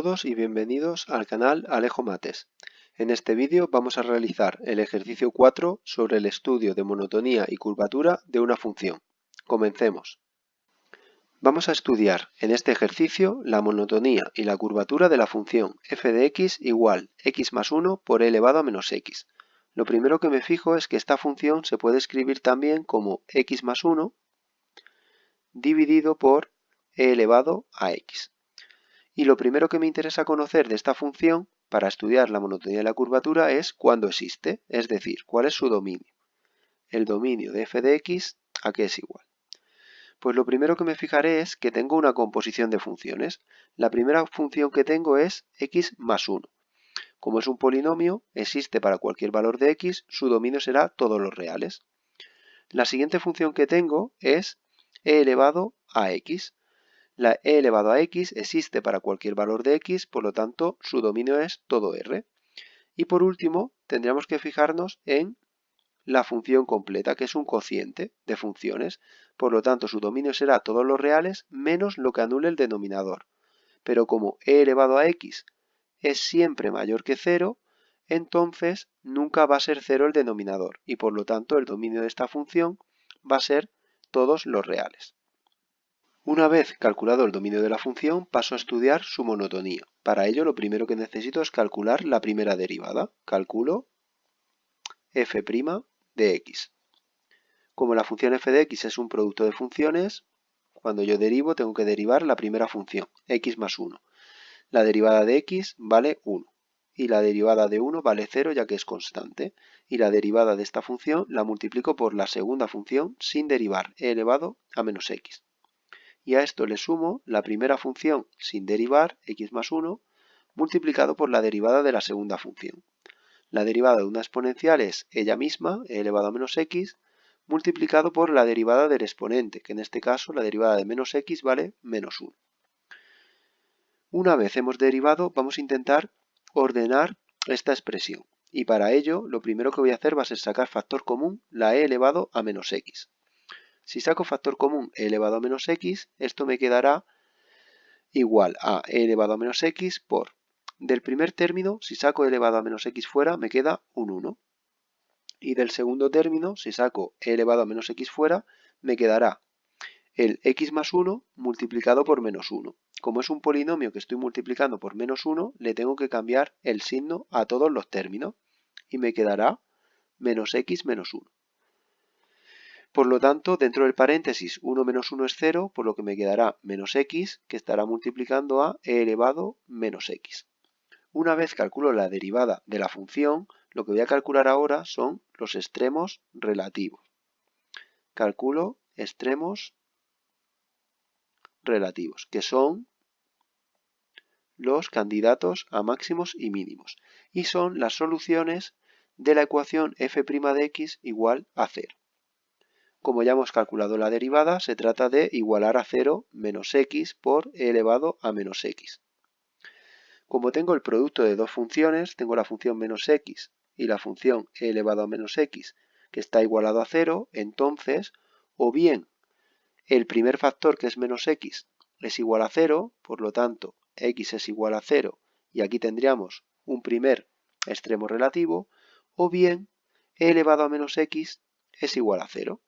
todos y bienvenidos al canal Alejo Mates. En este vídeo vamos a realizar el ejercicio 4 sobre el estudio de monotonía y curvatura de una función. Comencemos. Vamos a estudiar en este ejercicio la monotonía y la curvatura de la función f de x igual x más 1 por e elevado a menos x. Lo primero que me fijo es que esta función se puede escribir también como x más 1 dividido por e elevado a x. Y lo primero que me interesa conocer de esta función para estudiar la monotonía y la curvatura es cuándo existe, es decir, cuál es su dominio. El dominio de f de x, ¿a qué es igual? Pues lo primero que me fijaré es que tengo una composición de funciones. La primera función que tengo es x más 1. Como es un polinomio, existe para cualquier valor de x, su dominio será todos los reales. La siguiente función que tengo es e elevado a x. La e elevado a x existe para cualquier valor de x, por lo tanto su dominio es todo r. Y por último tendríamos que fijarnos en la función completa, que es un cociente de funciones, por lo tanto su dominio será todos los reales menos lo que anule el denominador. Pero como e elevado a x es siempre mayor que 0, entonces nunca va a ser 0 el denominador y por lo tanto el dominio de esta función va a ser todos los reales. Una vez calculado el dominio de la función, paso a estudiar su monotonía. Para ello, lo primero que necesito es calcular la primera derivada. Calculo f' de x. Como la función f de x es un producto de funciones, cuando yo derivo tengo que derivar la primera función, x más 1. La derivada de x vale 1 y la derivada de 1 vale 0 ya que es constante. Y la derivada de esta función la multiplico por la segunda función sin derivar, e elevado a menos x. Y a esto le sumo la primera función sin derivar, x más 1, multiplicado por la derivada de la segunda función. La derivada de una exponencial es ella misma, e elevado a menos x, multiplicado por la derivada del exponente, que en este caso la derivada de menos x vale menos 1. Una vez hemos derivado, vamos a intentar ordenar esta expresión. Y para ello, lo primero que voy a hacer va a ser sacar factor común, la e elevado a menos x. Si saco factor común e elevado a menos x, esto me quedará igual a e elevado a menos x por, del primer término, si saco e elevado a menos x fuera, me queda un 1. Y del segundo término, si saco e elevado a menos x fuera, me quedará el x más 1 multiplicado por menos 1. Como es un polinomio que estoy multiplicando por menos 1, le tengo que cambiar el signo a todos los términos. Y me quedará menos x menos 1. Por lo tanto, dentro del paréntesis 1 menos 1 es 0, por lo que me quedará menos x, que estará multiplicando a e elevado menos x. Una vez calculo la derivada de la función, lo que voy a calcular ahora son los extremos relativos. Calculo extremos relativos, que son los candidatos a máximos y mínimos, y son las soluciones de la ecuación f' de x igual a 0. Como ya hemos calculado la derivada, se trata de igualar a 0 menos x por e elevado a menos x. Como tengo el producto de dos funciones, tengo la función menos x y la función e elevado a menos x, que está igualado a 0, entonces, o bien el primer factor, que es menos x, es igual a 0, por lo tanto, x es igual a 0, y aquí tendríamos un primer extremo relativo, o bien e elevado a menos x es igual a 0.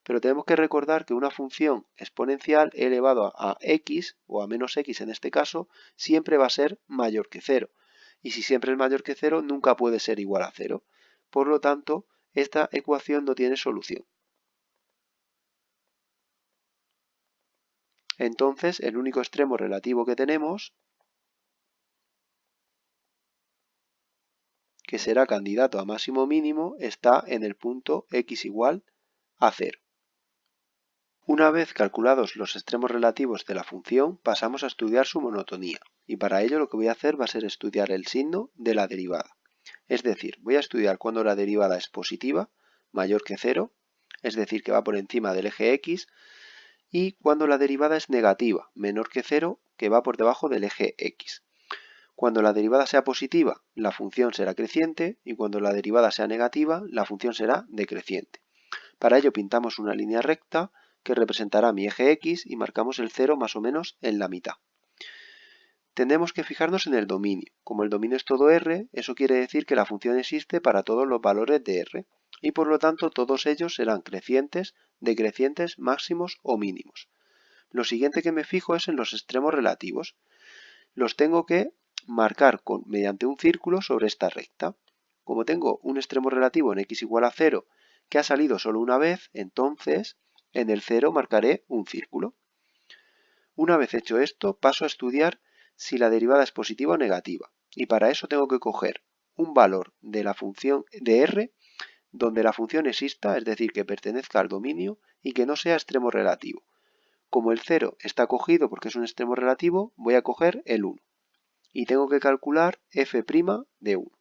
Pero tenemos que recordar que una función exponencial e elevado a x, o a menos x en este caso, siempre va a ser mayor que 0. Y si siempre es mayor que 0, nunca puede ser igual a 0. Por lo tanto, esta ecuación no tiene solución. Entonces, el único extremo relativo que tenemos, que será candidato a máximo mínimo, está en el punto x igual a 0. Una vez calculados los extremos relativos de la función, pasamos a estudiar su monotonía. Y para ello lo que voy a hacer va a ser estudiar el signo de la derivada. Es decir, voy a estudiar cuando la derivada es positiva, mayor que 0, es decir, que va por encima del eje x, y cuando la derivada es negativa, menor que 0, que va por debajo del eje x. Cuando la derivada sea positiva, la función será creciente, y cuando la derivada sea negativa, la función será decreciente. Para ello pintamos una línea recta que representará mi eje x y marcamos el 0 más o menos en la mitad. Tenemos que fijarnos en el dominio. Como el dominio es todo R, eso quiere decir que la función existe para todos los valores de R, y por lo tanto todos ellos serán crecientes, decrecientes, máximos o mínimos. Lo siguiente que me fijo es en los extremos relativos. Los tengo que marcar mediante un círculo sobre esta recta. Como tengo un extremo relativo en x igual a 0 que ha salido solo una vez, entonces en el 0 marcaré un círculo. Una vez hecho esto, paso a estudiar si la derivada es positiva o negativa. Y para eso tengo que coger un valor de la función de R donde la función exista, es decir, que pertenezca al dominio y que no sea extremo relativo. Como el 0 está cogido porque es un extremo relativo, voy a coger el 1. Y tengo que calcular f' de 1.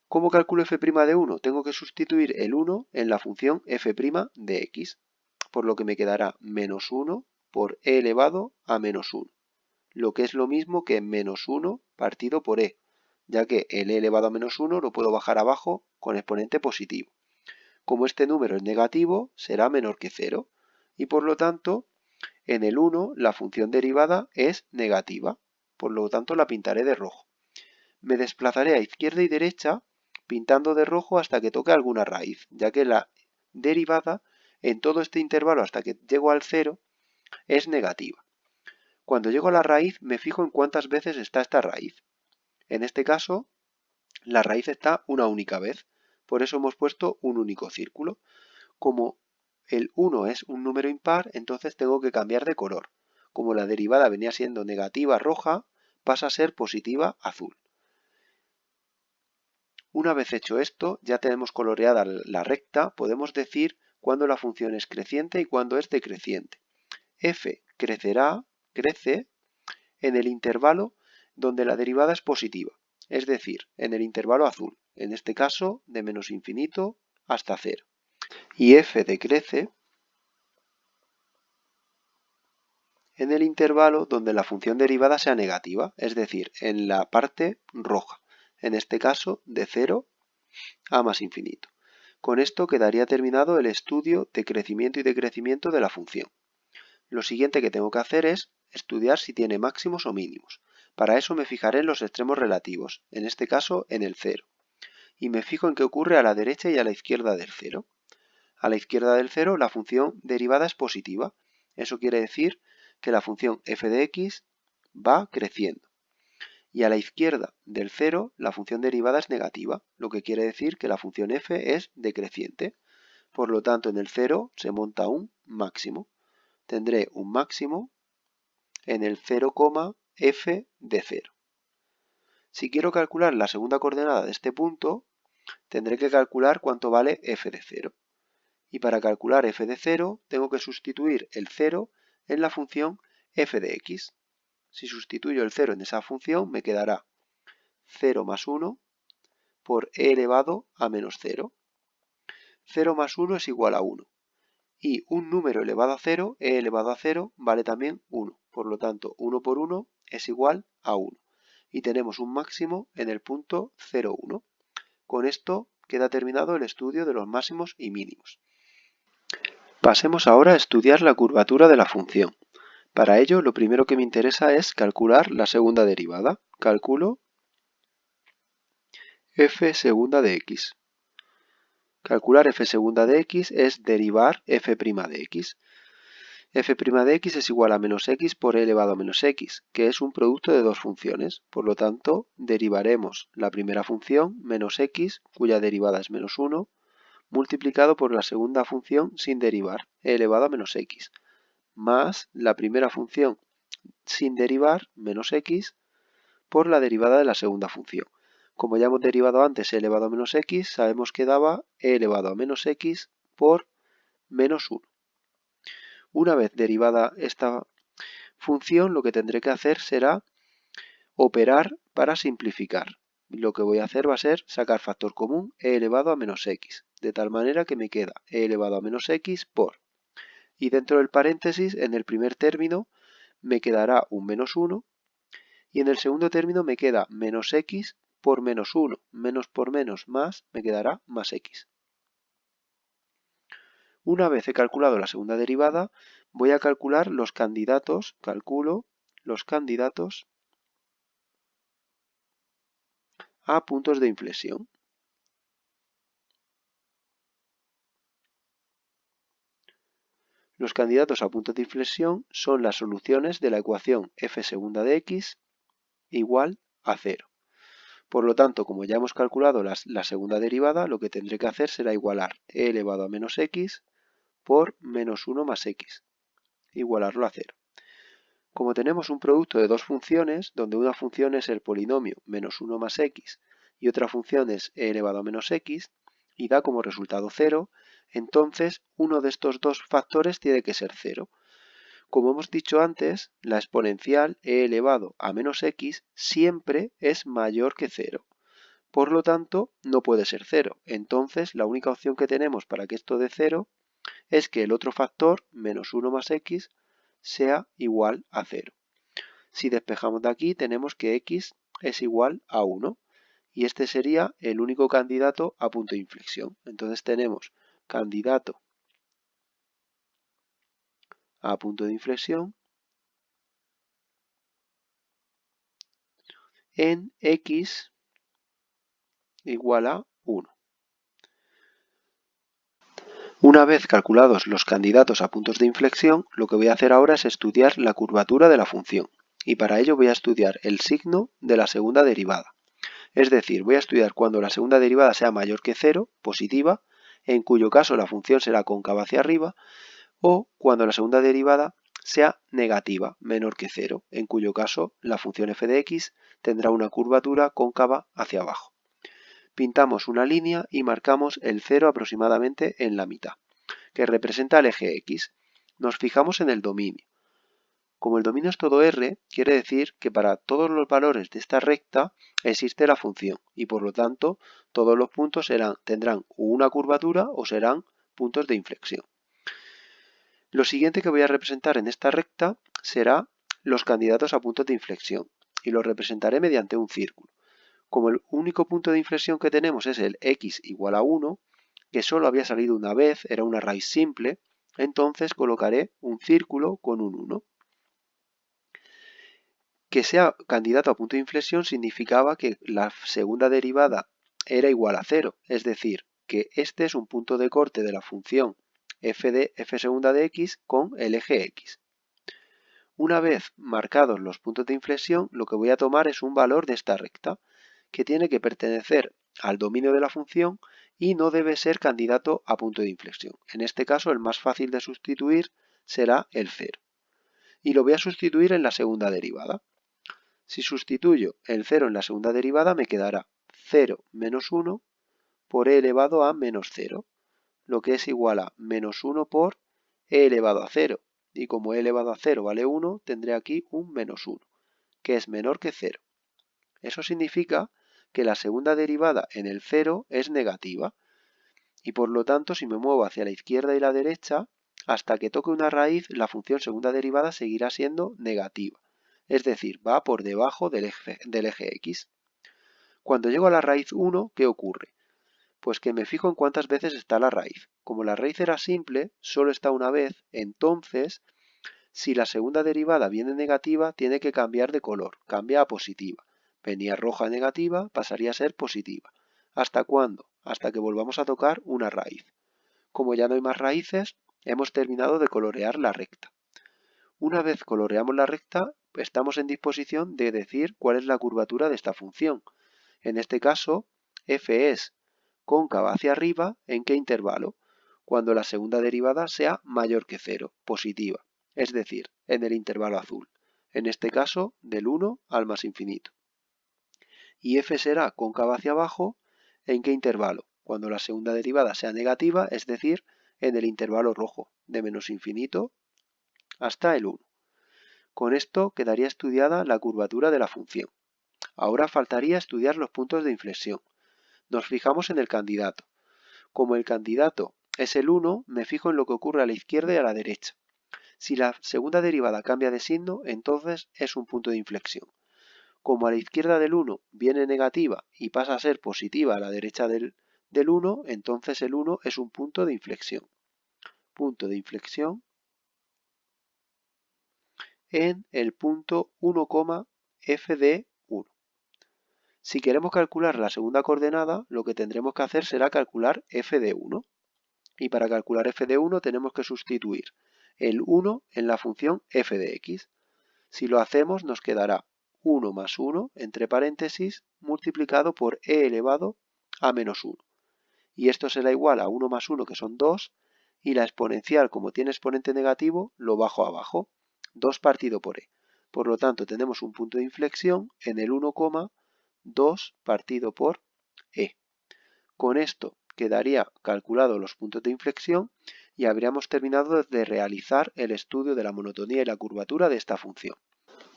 ¿Cómo calculo f' de 1? Tengo que sustituir el 1 en la función f' de x, por lo que me quedará menos 1 por e elevado a menos 1, lo que es lo mismo que menos 1 partido por e, ya que el e elevado a menos 1 lo puedo bajar abajo con exponente positivo. Como este número es negativo, será menor que 0, y por lo tanto, en el 1 la función derivada es negativa, por lo tanto la pintaré de rojo. Me desplazaré a izquierda y derecha pintando de rojo hasta que toque alguna raíz, ya que la derivada en todo este intervalo hasta que llego al 0 es negativa. Cuando llego a la raíz me fijo en cuántas veces está esta raíz. En este caso, la raíz está una única vez, por eso hemos puesto un único círculo. Como el 1 es un número impar, entonces tengo que cambiar de color. Como la derivada venía siendo negativa roja, pasa a ser positiva azul. Una vez hecho esto, ya tenemos coloreada la recta, podemos decir cuándo la función es creciente y cuándo es decreciente. F crece en el intervalo donde la derivada es positiva, es decir, en el intervalo azul, en este caso de menos infinito hasta 0. Y f decrece en el intervalo donde la función derivada sea negativa, es decir, en la parte roja, en este caso de 0 a más infinito. Con esto quedaría terminado el estudio de crecimiento y decrecimiento de la función. Lo siguiente que tengo que hacer es estudiar si tiene máximos o mínimos. Para eso me fijaré en los extremos relativos, en este caso en el 0. Y me fijo en qué ocurre a la derecha y a la izquierda del 0. A la izquierda del 0 la función derivada es positiva. Eso quiere decir que la función f de x va creciendo. Y a la izquierda del 0 la función derivada es negativa, lo que quiere decir que la función f es decreciente. Por lo tanto, en el 0 se monta un máximo. Tendré un máximo en el 0, f de 0. Si quiero calcular la segunda coordenada de este punto, tendré que calcular cuánto vale f de 0. Y para calcular f de 0, tengo que sustituir el 0 en la función f de x. Si sustituyo el 0 en esa función, me quedará 0 más 1 por e elevado a menos 0. 0 más 1 es igual a 1. Y un número elevado a 0, e elevado a 0, vale también 1. Por lo tanto, 1 por 1 es igual a 1. Y tenemos un máximo en el punto 0, 1. Con esto queda terminado el estudio de los máximos y mínimos. Pasemos ahora a estudiar la curvatura de la función. Para ello, lo primero que me interesa es calcular la segunda derivada. Calculo f segunda de x. Calcular f segunda de x es derivar f' de x. F' de x es igual a menos x por e elevado a menos x, que es un producto de dos funciones. Por lo tanto, derivaremos la primera función, menos x, cuya derivada es menos 1, multiplicado por la segunda función sin derivar, e elevado a menos x, más la primera función sin derivar, menos x, por la derivada de la segunda función. Como ya hemos derivado antes e elevado a menos x, sabemos que daba e elevado a menos x por menos 1. Una vez derivada esta función, lo que tendré que hacer será operar para simplificar. Lo que voy a hacer va a ser sacar factor común e elevado a menos x, de tal manera que me queda e elevado a menos x por. Y dentro del paréntesis, en el primer término, me quedará un menos 1, y en el segundo término me queda menos x por menos 1, menos por menos más, me quedará más x. Una vez he calculado la segunda derivada, voy a calcular los candidatos, calculo los candidatos a puntos de inflexión. Los candidatos a puntos de inflexión son las soluciones de la ecuación f segunda de x igual a 0. Por lo tanto, como ya hemos calculado la segunda derivada, lo que tendré que hacer será igualar e elevado a menos x por menos 1 más x, igualarlo a 0. Como tenemos un producto de dos funciones, donde una función es el polinomio menos 1 más x y otra función es e elevado a menos x, y da como resultado 0, entonces uno de estos dos factores tiene que ser 0. Como hemos dicho antes, la exponencial e elevado a menos x siempre es mayor que 0. Por lo tanto, no puede ser 0. Entonces, la única opción que tenemos para que esto dé 0 es que el otro factor, menos 1 más x, sea igual a 0. Si despejamos de aquí, tenemos que x es igual a 1. Y este sería el único candidato a punto de inflexión. Entonces tenemos candidato a punto de inflexión en x igual a 1. Una vez calculados los candidatos a puntos de inflexión, lo que voy a hacer ahora es estudiar la curvatura de la función. Y para ello voy a estudiar el signo de la segunda derivada. Es decir, voy a estudiar cuando la segunda derivada sea mayor que 0, positiva, en cuyo caso la función será cóncava hacia arriba, o cuando la segunda derivada sea negativa, menor que 0, en cuyo caso la función f de x tendrá una curvatura cóncava hacia abajo. Pintamos una línea y marcamos el 0 aproximadamente en la mitad, que representa el eje x. Nos fijamos en el dominio. Como el dominio es todo R, quiere decir que para todos los valores de esta recta existe la función y por lo tanto todos los puntos tendrán una curvatura o serán puntos de inflexión. Lo siguiente que voy a representar en esta recta será los candidatos a puntos de inflexión y los representaré mediante un círculo. Como el único punto de inflexión que tenemos es el x igual a 1, que solo había salido una vez, era una raíz simple, entonces colocaré un círculo con un 1. Que sea candidato a punto de inflexión significaba que la segunda derivada era igual a 0, es decir, que este es un punto de corte de la función f segunda de x con el eje x. Una vez marcados los puntos de inflexión, lo que voy a tomar es un valor de esta recta, que tiene que pertenecer al dominio de la función y no debe ser candidato a punto de inflexión. En este caso, el más fácil de sustituir será el 0. Y lo voy a sustituir en la segunda derivada. Si sustituyo el 0 en la segunda derivada, me quedará 0 menos 1 por e elevado a menos 0, lo que es igual a menos 1 por e elevado a 0. Y como e elevado a 0 vale 1, tendré aquí un menos 1, que es menor que 0. Eso significa que la segunda derivada en el 0 es negativa. Y por lo tanto, si me muevo hacia la izquierda y la derecha, hasta que toque una raíz, la función segunda derivada seguirá siendo negativa. Es decir, va por debajo del eje x. Cuando llego a la raíz 1, ¿qué ocurre? Pues que me fijo en cuántas veces está la raíz. Como la raíz era simple, solo está una vez, entonces, si la segunda derivada viene negativa, tiene que cambiar de color, cambia a positiva. Venía roja negativa, pasaría a ser positiva. ¿Hasta cuándo? Hasta que volvamos a tocar una raíz. Como ya no hay más raíces, hemos terminado de colorear la recta. Una vez coloreamos la recta, estamos en disposición de decir cuál es la curvatura de esta función. En este caso, f es cóncava hacia arriba, ¿en qué intervalo? Cuando la segunda derivada sea mayor que 0, positiva, es decir, en el intervalo azul. En este caso, del 1 al más infinito. Y f será cóncava hacia abajo, ¿en qué intervalo? Cuando la segunda derivada sea negativa, es decir, en el intervalo rojo, de menos infinito hasta el 1. Con esto quedaría estudiada la curvatura de la función. Ahora faltaría estudiar los puntos de inflexión. Nos fijamos en el candidato. Como el candidato es el 1, me fijo en lo que ocurre a la izquierda y a la derecha. Si la segunda derivada cambia de signo, entonces es un punto de inflexión. Como a la izquierda del 1 viene negativa y pasa a ser positiva a la derecha del 1, entonces el 1 es un punto de inflexión. Punto de inflexión en el punto 1, f de 1. Si queremos calcular la segunda coordenada, lo que tendremos que hacer será calcular f de 1. Y para calcular f de 1 tenemos que sustituir el 1 en la función f de x. Si lo hacemos nos quedará 1 más 1, entre paréntesis, multiplicado por e elevado a menos 1. Y esto será igual a 1 más 1, que son 2, y la exponencial, como tiene exponente negativo, lo bajo abajo, 2 partido por e. Por lo tanto, tenemos un punto de inflexión en el 1,2 partido por e. Con esto quedaría calculado los puntos de inflexión y habríamos terminado de realizar el estudio de la monotonía y la curvatura de esta función.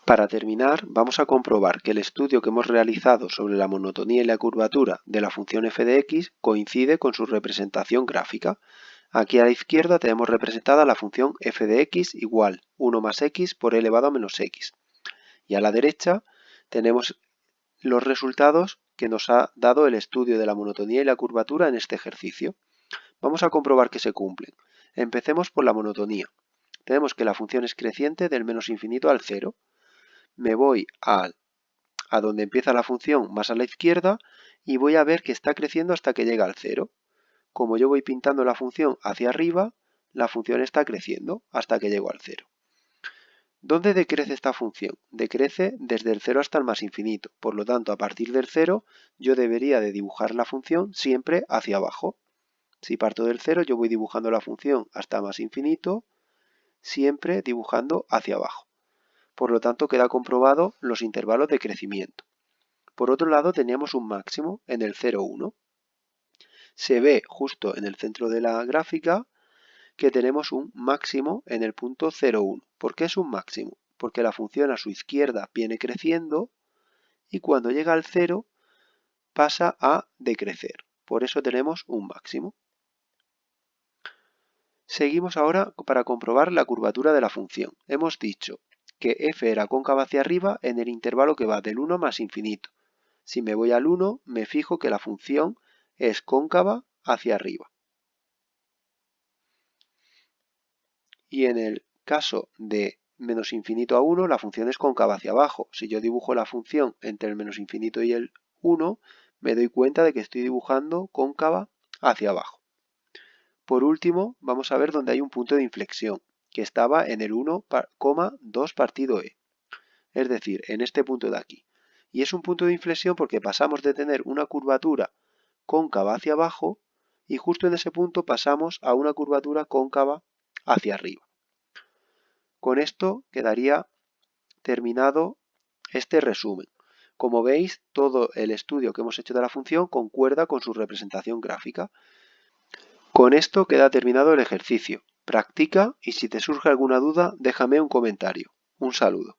Para terminar, vamos a comprobar que el estudio que hemos realizado sobre la monotonía y la curvatura de la función f de x coincide con su representación gráfica. Aquí a la izquierda tenemos representada la función f de x igual 1 más x por e elevado a menos x. Y a la derecha tenemos los resultados que nos ha dado el estudio de la monotonía y la curvatura en este ejercicio. Vamos a comprobar que se cumplen. Empecemos por la monotonía. Tenemos que la función es creciente del menos infinito al 0. Me voy a donde empieza la función más a la izquierda y voy a ver que está creciendo hasta que llega al 0. Como yo voy pintando la función hacia arriba, la función está creciendo hasta que llego al 0. ¿Dónde decrece esta función? Decrece desde el 0 hasta el más infinito. Por lo tanto, a partir del 0, yo debería de dibujar la función siempre hacia abajo. Si parto del 0, yo voy dibujando la función hasta más infinito, siempre dibujando hacia abajo. Por lo tanto, queda comprobado los intervalos de crecimiento. Por otro lado, teníamos un máximo en el 0,1. Se ve justo en el centro de la gráfica que tenemos un máximo en el punto 0,1. ¿Por qué es un máximo? Porque la función a su izquierda viene creciendo y cuando llega al 0 pasa a decrecer. Por eso tenemos un máximo. Seguimos ahora para comprobar la curvatura de la función. Hemos dicho que f era cóncava hacia arriba en el intervalo que va del 1 más infinito. Si me voy al 1, me fijo que la función es cóncava hacia arriba. Y en el caso de menos infinito a 1, la función es cóncava hacia abajo. Si yo dibujo la función entre el menos infinito y el 1, me doy cuenta de que estoy dibujando cóncava hacia abajo. Por último, vamos a ver dónde hay un punto de inflexión, que estaba en el 1,2 partido e. Es decir, en este punto de aquí. Y es un punto de inflexión porque pasamos de tener una curvatura cóncava hacia abajo y justo en ese punto pasamos a una curvatura cóncava hacia arriba. Con esto quedaría terminado este resumen. Como veis, todo el estudio que hemos hecho de la función concuerda con su representación gráfica. Con esto queda terminado el ejercicio. Practica y si te surge alguna duda, déjame un comentario. Un saludo.